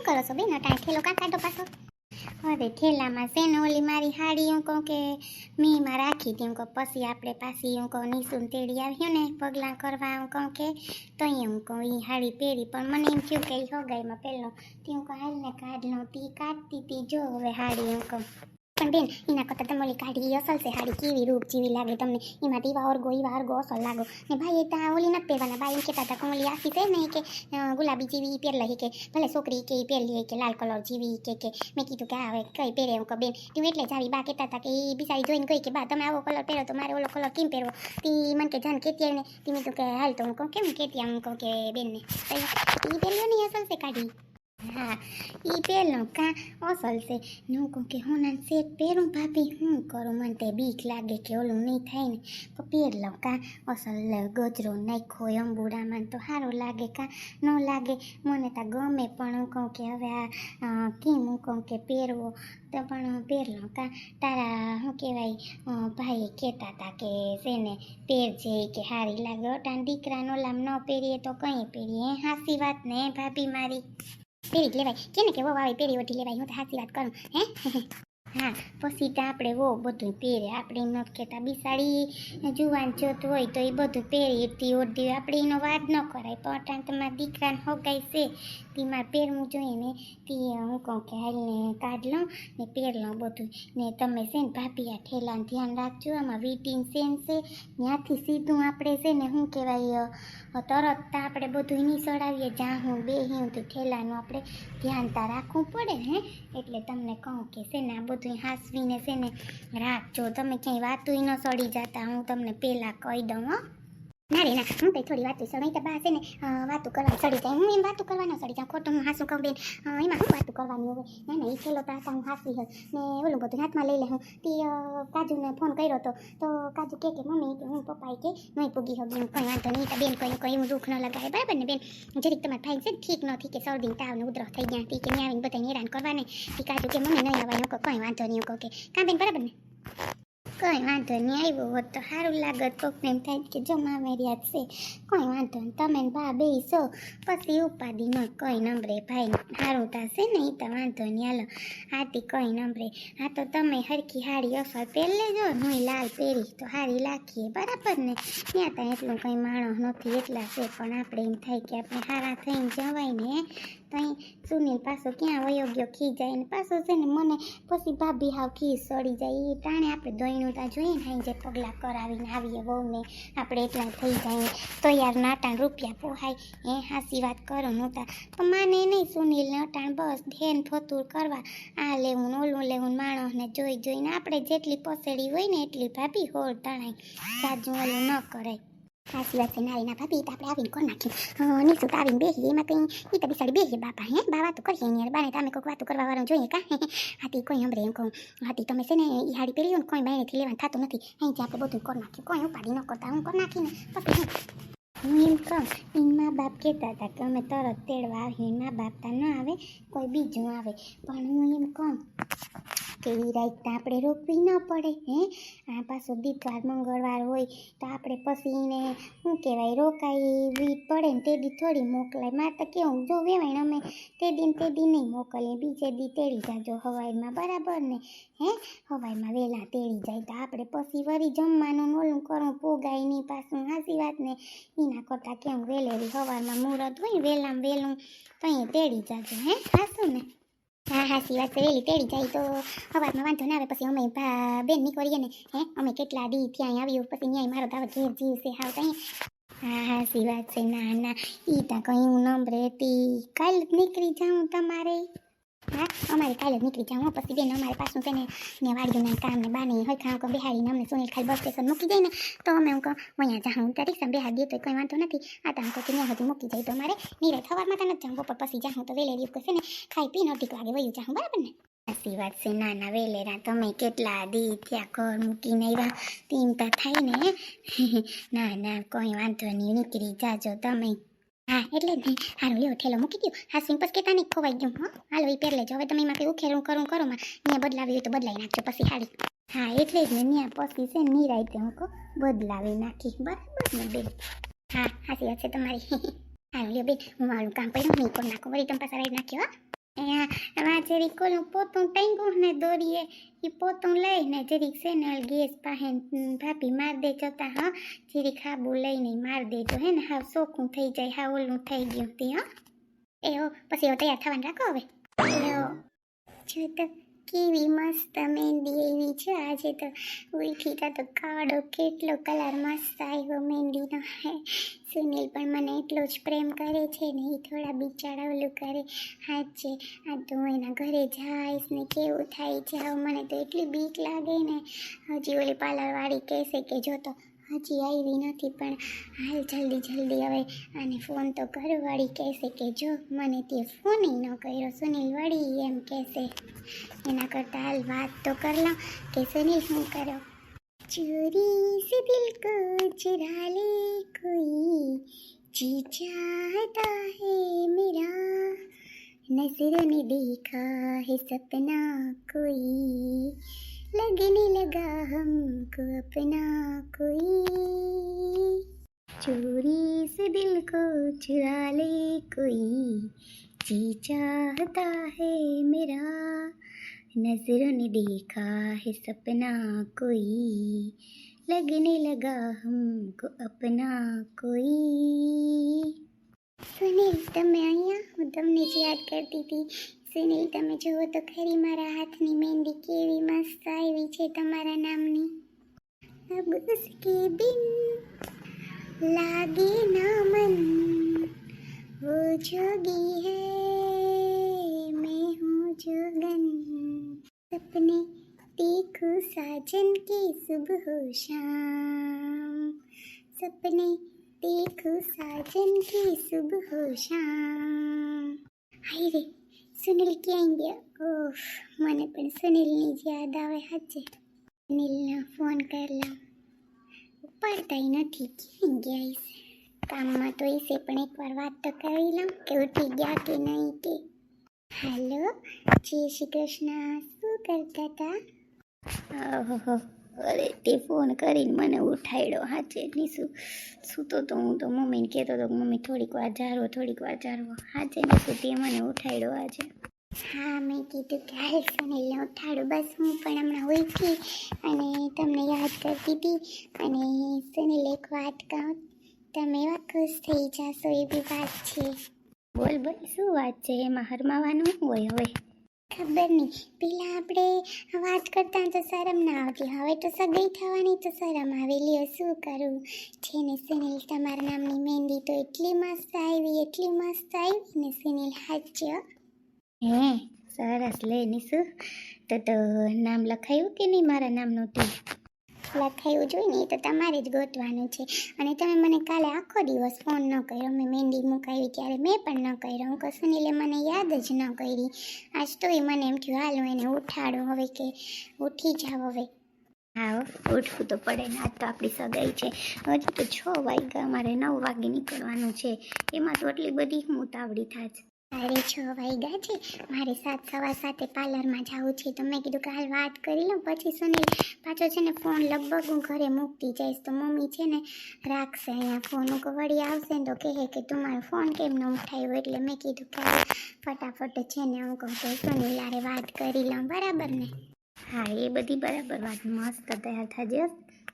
કરો છો બેન? અટાણે થેલો કાં કાઢો પાછો? અરે થેલામાં છે ને ઓલી મારી હાડી હું કહું કે મીમાં રાખી હતી હું કહું પછી આપણે પાછી હું કહું નિશુન તેડી આવ્યું ને પગલાં કરવા હું કહું કે તો અહીંયા હું કહું એ હાડી પહેરી પણ મને એમ થયું કે એ હગાઈમાં પહેલો તે હું કહું હાલને કાઢ લો તી કાઢતી હતી જો હવે હાડી હું કહું પણ બેન એના કરતાં તમે ઓલી કાઢી અસલ છે હાડી કેવી રૂપ જેવી લાગે તમને એમાં એવા અરગો અસલ લાગો ને ભાઈ એ ત્યાં ઓલી નથી પહેરવાના ભાઈ એમ કહેતા હતા કે ઓલી આખી છે ને કે ગુલાબી જેવી પહેરલા કે ભલે છોકરી કે પહેરલી કે લાલ કલર જેવી કે મેં કીધું કે હવે કઈ પહેરે હું કહું બેન તું એટલે જ આવી બા કહેતા હતા કે એ બિચારી જોઈને ગઈ કે બા તમે આવો કલર પહેરો તો મારે ઓલો કલર કેમ પહેરવો તી મને કે જાન કેતી આવીને તી મેં કીધું કે હાલ તો હું કહું કેમ કેતી હું કહું કે બેનને એ પહેર્યો નહીં અસલ છે કાઢી હા એ પહેલો કાં અસલ છે ને હું કહું કે હું ના સેટ પહેરું ભાભી હું કરું મને તે બીક લાગે કે ઓલું નહીં થાય ને તો પહેર લઉં કાં અસલ ગજરો નાખ્યો અંબુડામાં તો સારું લાગે કાં ન લાગે મને તો ગમે પણ હું કહું કે હવે આ કેમ હું કહું કે પહેરવો તો પણ પહેર લઉં કાં તારા શું કહેવાય ભાઈએ કહેતા હતા કે છે ને પહેરજે કે સારી લાગે અટાણ દીકરાનો લામ ન પહેરીએ તો કંઈ પહેરીએ હાસી વાત ને ભાભી મારી પહેરી જ લેવાય કે ને કે વો આવી પહેરી ઓઢી લેવાય હું તો સાચી વાત કરું હે હા પછી તો આપણે વો બધું પહેરે આપણે એમ નથી કહેતા બિસાડી જુવાન જોતું હોય તો એ બધું પહેરી ઓઢી આપણે એનો વાત ન કરાય પણ અટાણ તમારા દીકરાને હોગાઈ છે તે મારે પહેરવું જોઈએ ને તે હું કહું કે હાલને કાઢ લઉં ને પહેર લઉં બધું ને તમે છે ને ભાભી આ ઠેલાનું ધ્યાન રાખજો આમાં વીટીન સેન છે ત્યાંથી સીધું આપણે છે ને શું કહેવાય તરત આપણે બધું એની ચડાવીએ જ્યાં હું બેહ્યું તો ઠેલાનું આપણે ધ્યાન તા રાખવું પડે હે એટલે તમને કહું કે છે ને આ બધું હાસવીને છે ને રાખજો તમે ક્યાંય વાતું ન સડી જતા હું તમને પહેલાં કહી દઉં હો ના રે ના હું તો થોડી વાતું સડાઈ તો બા છે ને વાતું કરવા સડી જાય હું એમ વાતું કરવા ન સડી જાઉં ખોટું હું હાસું કહું બેન એમાં શું વાતું કરવાની હોય ના ના એ થેલો તો હું હાસવી હોય ને ઓલું બધું હાથમાં લઈ લે હું તે કાજુને ફોન કર્યો તો કાજુ કે મમ્મી કે હું પપ્પાએ કે નહીં પૂગી હોગી હું કંઈ વાંધો નહીં બેન કંઈ હું દુઃખ ન લગાવે બરાબર ને બેન જરીક તમારે ભાઈ છે ને ઠીક નથી કે શરદી તાવ ને ઉધરસ થઈ ગયા હતી કે ત્યાં આવીને બધાને હેરાન કરવાને તે કાજુ કે મમ્મી નહીં આવવાનું કહો કંઈ વાંધો નહીં કહો કે કાં બેન બરાબર ને કંઈ વાંધો નહીં આવ્યો હોત તો સારું લાગત કોકને એમ થાય કે જો મામેરિયા છે કંઈ વાંધો નહીં તમે બા બેસો પછી ઉપાધિ ન કંઈ નંબરે ભાઈ સારું થશે ને એ તો વાંધો નહીં હાલો હાથી કંઈ નંબરે હા તો તમે હરખી હાડી અસર પહેરી લેજો હું લાલ પહેરી તો હારી લાખીએ બરાબર ને ત્યાં ત્યાં એટલું કંઈ માણસ નથી એટલા છે પણ આપણે એમ થાય કે આપણે સારા થઈને જવાય ને ત્યાં સુનિલ પાછો ક્યાં વયો ગયો ખી જાય ને પાછો છે ને મને પછી ભાભી હાવ ખી સડી જાય એ ટાણે આપણે દોઈનું ત્યાં જોઈએ ને જે પગલાં કરાવીને આવીએ વહુને આપણે એટલા થઈ જાય તો યાર નાટાણ રૂપિયા પોહાય એ હાસી વાત કરો નહોતા પણ માને નહીં સુનિલને અટાણ બસ ધ્યાન ફતુર કરવા આ લેવું ને ઓલું લેવું માણસને જોઈને આપણે જેટલી પસેડી હોય ને એટલી ભાભી હોળ તણાય સાજું ઓલું ન કરાય સાચી વાત છે નારી ના ભાભી તો આપણે આવીને કોણ નાખ્યું નીચું તો આવીને બેસીએ એમાં કંઈ એ તો બિસાડી બેસીએ બાપા હે બા વાતું કરીએ યાર બાને તમે કોઈક વાતું કરવા વાળું જોઈએ કાં હાથી કોઈ હમરે એમ કહું હાથી તમે છે ને એ હાડી પહેરી ને કોઈ બાયનેથી લેવાનું થતું નથી અહીંથી આપણે બધું કરી નાખ્યું કોઈ ઉપાડી ન કરતા હું કરી નાખીને પછી હું એમ કહું એમ મા બાપ કહેતા હતા કે અમે તરત તેડવા આવીએ મા બાપ તા ન આવે કોઈ બીજું આવે પણ હું એમ કહું કે એ રાત આપણે રોકવી ન પડે હે આ પાછો દીતવાર મંગળવાર હોય તો આપણે પછી એને શું કહેવાય રોકાવી પડે ને તે દી થોડી મોકલાય મારે તો કેવું જો વેવાય અમે તે દી નહીં મોકલીએ બીજે દી તેડી જાજો હવાઈમાં બરાબર ને હે હવાઈમાં વહેલા તેડી જાય તો આપણે પછી વળી જમવાનું ઓલું કરું પોગાય નહીં પાછું હાસી વાત ને એના કરતાં કેમ વહેલેરી સવારમાં મુહૂર્ત હોય વહેલામાં વહેલું તો અહીં તેડી જાજો હે હાસું ને હા હાસી વાત વહેલી તેડી જાય તો સવારમાં વાંધો ના આવે પછી અમે બેન નીકળીએ ને હે અમે કેટલા દી ત્યાં આવ્યું પછી ન્યાય મારો તો ઘેર જીવ છે હાવ ત્યાં હા હાસી વાત છે ના ના ઈ તો કંઈ હું નંબરે હતી કાલ જ નીકળી જાઉં તમારે હા અમારે કાલે જ નીકળી જાઉં પછી બેન અમારે પાછું છે ને વાડીઓના કામ ને બાને હોય ખાવ બેહાડીને અમને સુનિલ ખાલી બસ સ્ટેશન મૂકી જાય ને તો અમે હું કહું અહીંયા જાઉં તો રિક્ષા બેહાડી દઈએ તો કંઈ વાંધો નથી આ તો કહું ત્યાં હજી મૂકી જાય તો અમારે નિરાય સવારમાં તો નથી જાઉં બપોર પછી જાઉં તો વેલેરી છે ને ખાઈ પીને અઢીક વાગે વયું જાઉં બરાબર ને સાચી વાત છે નાના વેલેરા તમે કેટલા દી ત્યાં ઘર મૂકીને આવ્યા તેમ તો થાય ને ના ના કોઈ વાંધો નહીં નીકળી જાજો તમે હા એટલે જ નહીં હારું લ્યો ઠેલો મૂકી દઉં હા સ્વિંગ પછી કહેતા નહીં ખોવાઈ ગયું હા હાલો એ પહેર લેજો હવે તમે એમાં કંઈ ઉખેરું કરું ત્યાં બદલાવી હોય તો બદલાવી નાખજો પછી હાડી હા એટલે જ ને ત્યાં પછી છે નિરાયતે હું કહું બદલાવી નાખી બરાબર ને બેન હા સાચી વાત છે તમારી હારું લ્યો બેન હું મારું કામ પડ્યું નહીં કરી નાખું વળી તમે પાછા રાઈ નાખ્યો હા એમાં જરીક ઓલું પોતું ટાંગ્યું ને દોરીએ એ પોતું લઈને જરીક સેનલ ગેસ પાસે ભાભી માર દે જતા હા જરીક હાબુ લઈને માર દેજો હે ને હાવ ચોખ્ખું થઈ જાય હાવ ઓલું થઈ ગયું તી હા એવો પછી એવો તૈયાર થવાનું રાખો હવે એવો જો તો કેવી મસ્ત મહેંદી એવી છે આજે તો ઉઠી તો કાળો કેટલો કલર મસ્ત આવ્યો મહેંદીનો હે સુનિલ પણ મને એટલો જ પ્રેમ કરે છે ને એ થોડા બિચારા ઓલું કરે હાચે આ તો હું એના ઘરે જઈશ ને કેવું થાય જાવ મને તો એટલી બીક લાગે ને હજી ઓલી પાર્લરવાળી કહેશે કે જો તો હજી આવી નથી પણ હાલ જલ્દી હવે આને ફોન તો કરો વાળી કહેશે કે જો મને તે ફોન ન કર્યો સુનિલ વળી એમ કહેશે એના કરતાં હાલ વાત તો કર લઉં કે સુનિલ શું કરો चोरी से दिल को चुरा ले कोई जी चाहता है मेरा नजर ने देखा है सपना कोई लगने लगा हमको अपना कोई चोरी से दिल को चुरा ले कोई जी चाहता है मेरा नजरों ने देखा है सपना कोई लगने लगा हमको अपना कोई सुनील તમે અહીંયા હું તમને જ યાદ કરતી હતી સુनील તમે જુઓ તો ખરી મારા હાથની મહેંદી કેવી મસ્ત આવી છે તમારા નામની अब उसके बिन लागे ना मन वो जोगी है मैं हूँ जोगन सपने देखो साजन की सुबह हो शाम सपने देखो साजन की सुबह हो शाम हाय रे सुनील ક્યાં ગયા ઓફ મને પણ સુनीलની જ યાદ આવે હાચે સુनीलને ફોન કરલા ઉપાડતાય નથી ક્યાં ગયા હશે કામમાં તો હશે પણ એકવાર વાત તો કરી લઉં કે ઉઠી ગયા કે નહીં કે હેલો જય શ્રી કૃષ્ણ શું કરતા હતા ઓહો અરે તે ફોન કરીને મને ઉઠાડ્યો હાચે નીસુ સૂતો તો હું તો મમ્મીને કહેતો હતો કે મમ્મી થોડીક વાર જારવો હાચે નીસુ તે મને ઉઠાડ્યો આજે હા મેં કીધું કે હાલ સુનિલને ઉઠાડું બસ હું પણ હમણાં ઉઠી અને તમને યાદ કરતી હતી અને સુનિલ એક વાત કહું તમે એવા ખુશ થઈ જશો એવી વાત છે બોલ શું વાત છે એમાં હરમાવાનું હોય હવે ખબર નહીં પેલા આપણે વાત કરતા તો શરમ ના આવતી હવે તો સગાઈ થવાની તો શરમ આવે લ્યો શું કરું છે ને સુનિલ તમારા નામની મહેંદી તો એટલી મસ્ત આવી ને સુનિલ હાચ્યો હે સરસ લે નીસુ તો નામ લખાયું કે નહીં મારા નામનું તું લખાયું જોઈ ને એ તો તમારે જ ગોતવાનું છે અને તમે મને કાલે આખો દિવસ ફોન ન કર્યો મેં મહેંદી મુકાવી ત્યારે મેં પણ ન કર્યો હું સુનિલે મને યાદ જ ન કરી આજ તોય મને એમ થયું હાલ હું એને ઉઠાડું હવે કે ઉઠી જાવ હવે હા ઉઠવું તો પડે ને આજ તો આપણી સગાઈ છે હજી તો 6 વાગ્યા અમારે 9 વાગે નીકળવાનું છે એમાં તો એટલી બધી હું ઉતાવળી થાય છે અરે 6 વાગ્યા છે મારે 7:15 પાર્લરમાં જવું છે તો મેં કીધું કે હાલ વાત કરી લઉં પછી સુનિલ પાછો છે ને ફોન લગભગ હું ઘરે મૂકતી જઈશ તો મમ્મી છે ને રાખશે અહીંયા ફોન વળી આવશે ને તો કહે કે તું મારો ફોન કેમ ન ઉઠાવ્યો એટલે મેં કીધું કે ફટાફટ છે ને હું કહું તો સુનિલ હારે વાત કરી લઉં બરાબર ને હા એ બધી બરાબર વાત મસ્ત તૈયાર થજે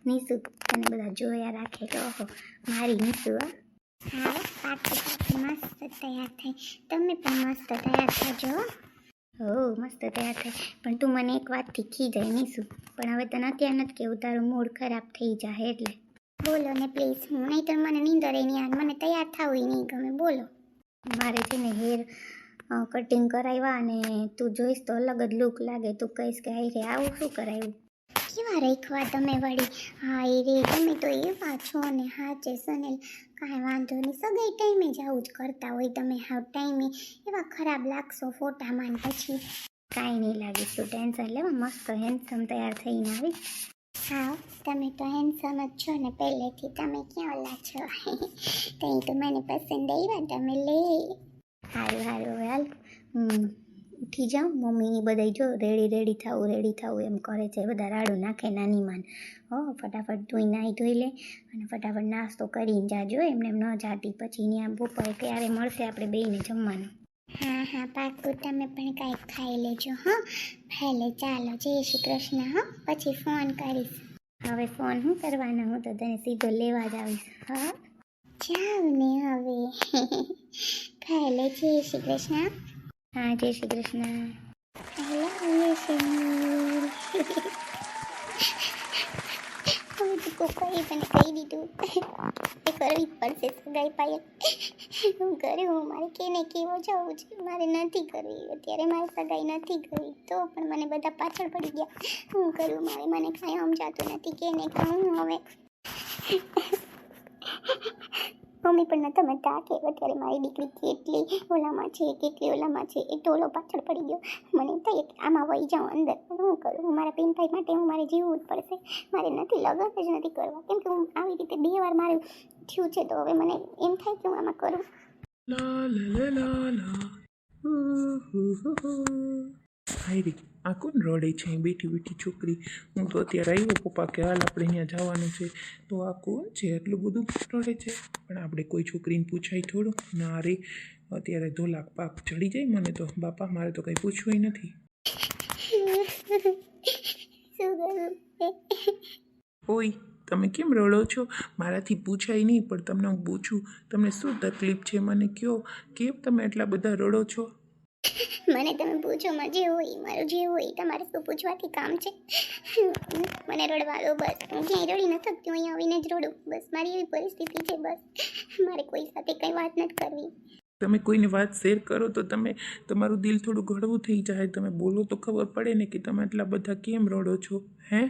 નીસુ તને બધા જોયા રાખે કે ઓહો મારી નીસુ હા પાછી મસ્ત તૈયાર થઈ તમે પણ મસ્ત તૈયાર થજો હો મસ્ત તૈયાર થઈ પણ તું મને એક વાતથી ખીજાય નીસુ પણ હવે તને અત્યારે નથી કેવું તારું મૂડ ખરાબ થઈ જાય એટલે બોલો ને પ્લીઝ હું નહીં તો મને નીંદર નહીં યાર મને તૈયાર થવું નહીં ગમે બોલો મારે છે ને હેર કટિંગ કરાવ્યા અને તું જોઈશ તો અલગ જ લુક લાગે તું કહીશ કે રે આવું શું કરાવ્યું કેવા રાખવા તમે વળી હા એ રે તમે તો એવા છો ને હા છે સુનિલ કાંઈ વાંધો નહીં સગાઈ ટાઈમે જ આવું જ કરતા હોય તમે હાવ ટાઈમે એવા ખરાબ લાગશો ફોટામાં પછી કાંઈ નહીં લાગીશ તું ટેન્શન લેવા મસ્ત હેન્ડસમ તૈયાર થઈને આવી હા તમે તો હેન્ડસમ જ છો ને પહેલેથી તમે ક્યાં ઓલા છો કંઈ તો મને પસંદ આવ્યા તમે લે સારું હાલ ઉઠી જાઉં મમ્મી બધાય જો રેડી થવું એમ કરે છે બધા રાડું નાખે નાની માન હો ફટાફટ નાહી ધોઈ લે અને ફટાફટ નાસ્તો કરીને જાજો એમને એમ ન જાતી પછી ત્યાં બપોરે ક્યારે મળશે આપણે બેયને જમવાનું હા હા પાકું, તમે પણ કાંઈક ખાઈ લેજો હો. ભલે ચાલો, જય શ્રી કૃષ્ણ હો. પછી ફોન કરીશ. હવે ફોન શું કરવાનો, હું તો તને સીધો લેવા જ આવીશ. હા જાવ ને હવે. ભલે જય શ્રી કૃષ્ણ. હા જય શ્રી કૃષ્ણ. હવે તો કોકોએ મને કહી દીધું એ કરવી જ પડશે સગાઈ પાયલ. હું કરું, મારે કેને કેવો જવું છે, મારે નથી કરવી અત્યારે, મારે સગાઈ નથી કરવી. તો પણ મને બધા પાછળ પડી ગયા. હું કરું, મને કાંઈ સમજાતું નથી કેને કહું હવે. મમ્મી પણ નતા મતા કે અત્યારે મારી દીકરી કેટલી ઓલામાં છે, એક તો ઓલો પાછળ પડી ગયો. મને થાય કે આમાં વહી જાઉં અંદર, પણ હું કરું, મારા પિનભાઈ માટે મારે જીવવું જ પડશે. મારે નથી, લગ્ન જ નથી કરવા, કેમ કે હું આવી રીતે 2 વાર મારું થયું છે. તો હવે મને એમ થાય કે હું આમાં કરું. હાયરી આ કોણ રડે છે બેઠી બેઠી છોકરી? હું તો અત્યારે આવ્યો પપ્પા કે હાલ આપણે અહીંયા જવાનું છે. તો આ કોણ છે એટલું બધું રડે છે? પણ આપણે કોઈ છોકરીને પૂછાય થોડું? ના રે, અત્યારે ધોલાક પાક ચડી જાય મને તો. બાપા મારે તો કંઈ પૂછવું નથી. ઓય તમે કેમ રડો છો? મારાથી પૂછાય નહીં, પણ તમને હું પૂછું, તમને શું તકલીફ છે મને કહો. કેમ તમે એટલા બધા રડો છો? મને તમે પૂછો, માં જે હોય મારું જે હોય, તમારે શું પૂછવાથી કામ છે? મને રડવા દો બસ. હું ક્યાંય રડી નથી શકતી, અહીંયા આવીને જ રડું બસ. મારી એવી પરિસ્થિતિ છે બસ. મારે કોઈ સાથે કંઈ વાત નથી કરવી. તમે કોઈને વાત શેર કરો તો તમારું દિલ થોડું હળવું થઈ જાય. તમે બોલો તો ખબર પડે ને કે તમે એટલા બધા કેમ રડો છો. હે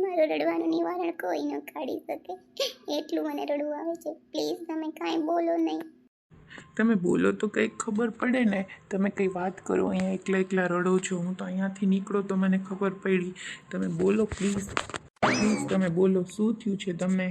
મારું રડવાનું નિવારણ કોઈ ન કાઢી શકે, એટલું મને રડવું આવે છે. પ્લીઝ તમે કાંઈ બોલો નહીં. તમે બોલો તો કંઈક ખબર પડે ને. તમે કંઈ વાત કરો, અહીંયા એકલા એકલા રડો છો. હું તો અહીંયાથી નીકળો તો મને ખબર પડી. તમે બોલો પ્લીઝ, પ્લીઝ તમે બોલો, શું થયું છે તમને?